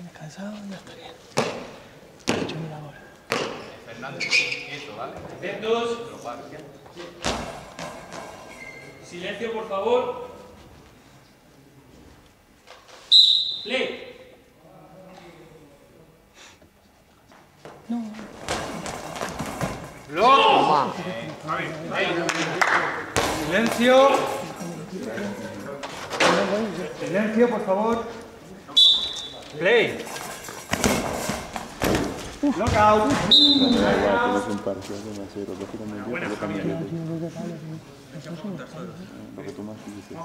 Descansado, ya está bien. 8.000 ahora. Fernández, quieto, ¿vale? Atentos. Silencio, por favor. Play. No. Toma. Silencio. Silencio, por favor. Play. Knockout. Tienes un parcial de más 0, lógicamente yo también lo que tú más dices.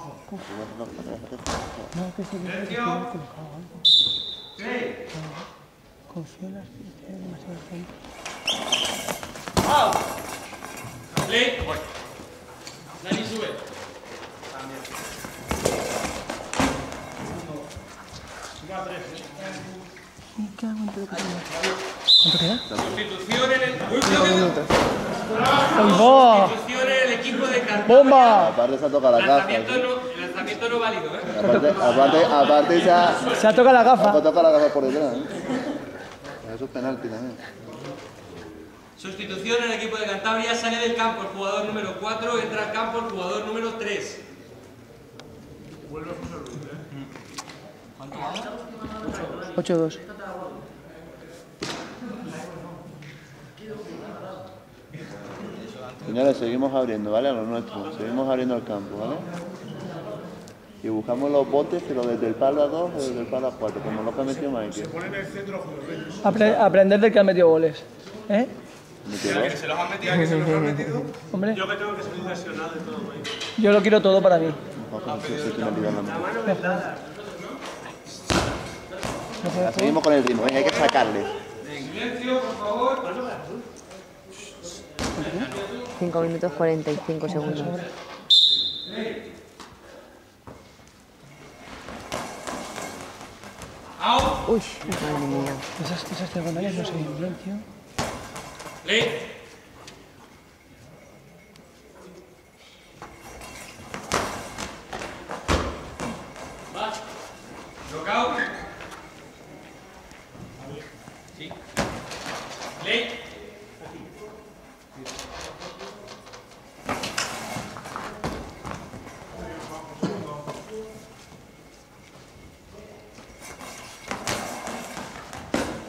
No, que se colocado algo. Play. Confío en las que tiene demasiado tiempo. Play. Dani, sube. ¿Cuánto queda? Sustitución en el... ¡Ay, va! Sustitución en el equipo de Cantabria. ¡Bomba! Aparte se ha tocado la gafa. Lanzamiento no válido, ¿eh? Aparte se ha Se ha tocado la gafa. tocado la gafa por detrás. Eso es penalti también. Sustitución en el equipo de Cantabria. Sale del campo el jugador número 4. Entra al campo el jugador número 3. Vuelve a José Luis, ¿eh? 8-2. Señores, seguimos abriendo, ¿vale? A lo nuestro. Seguimos abriendo el campo, ¿vale? Y buscamos los botes, pero desde el palo a 2 o desde el palo a 4, como lo que ha metido Mike. Se pone en el centro José Luis. Aprender del que ha metido goles. ¿Eh? Que se los han metido, que se los han metido. Hombre, Yo que tengo que salir lesionado de todo, ¿eh? yo lo quiero todo para mí. Seguimos con el ritmo, venga, hay que sacarle. Silencio, por favor. 5 minutos 45 segundos. Out. Uy, madre mía. Esas diagonales no se ven bien, tío. Play. Va. Knockout. Sí. Play.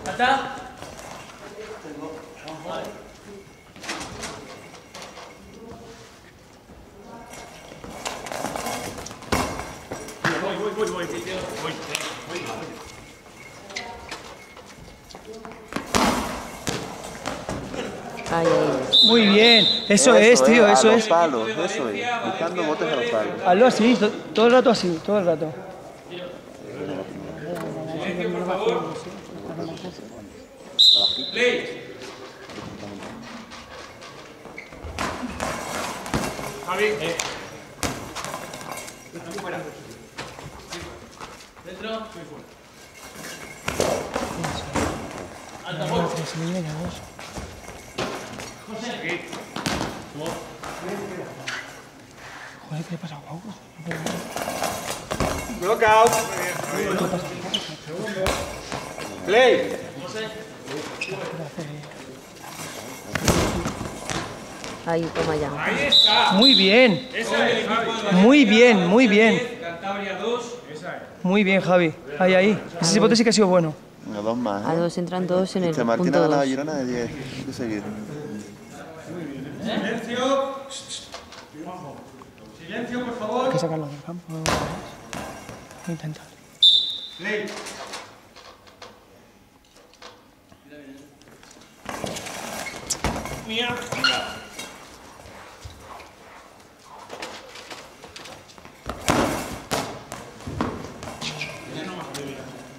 ¿Está? Ay, ay. Muy bien. Eso es, tío, eso a los es. palos, eso es. Buscando botes a los palos. Hazlo así, todo el rato así, todo el rato. Silencio, por favor. Play. Javi. Fuera. Dentro. Muy fuera. Alta por. José. Aquí. Joder, ¿qué le pasa a Guau? Knockout. Play. Ahí, toma ya. Ahí está. Muy bien. Esa es el equipo de Muy bien, muy bien. Cantabria 2. Muy bien, Javi. Ahí, ahí. Ese bote sí que ha sido bueno. Venga, dos más. A 2 entran todos en el Este Martín ha punto ganado a 2. Girona de 10 de seguir. Silencio. Silencio, por favor. Hay que sacarlo del campo. Voy a intentar. Play.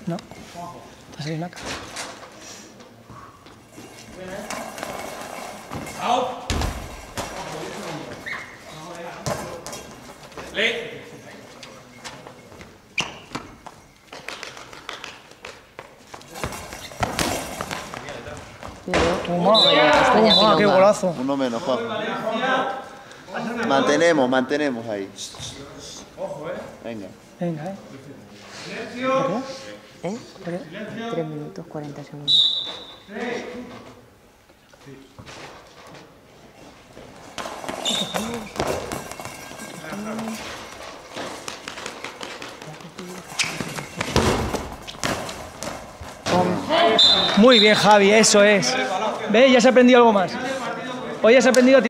No. Te ha salido una cara. Out. Play. Toma, qué golazo. Uno menos, Juan. Mantenemos ahí. Venga. Venga, Silencio. ¿Eh? 3 minutos 40 segundos. Muy bien, Javi, eso es. ¿Ves? Ya se ha aprendido algo más. Hoy has aprendido a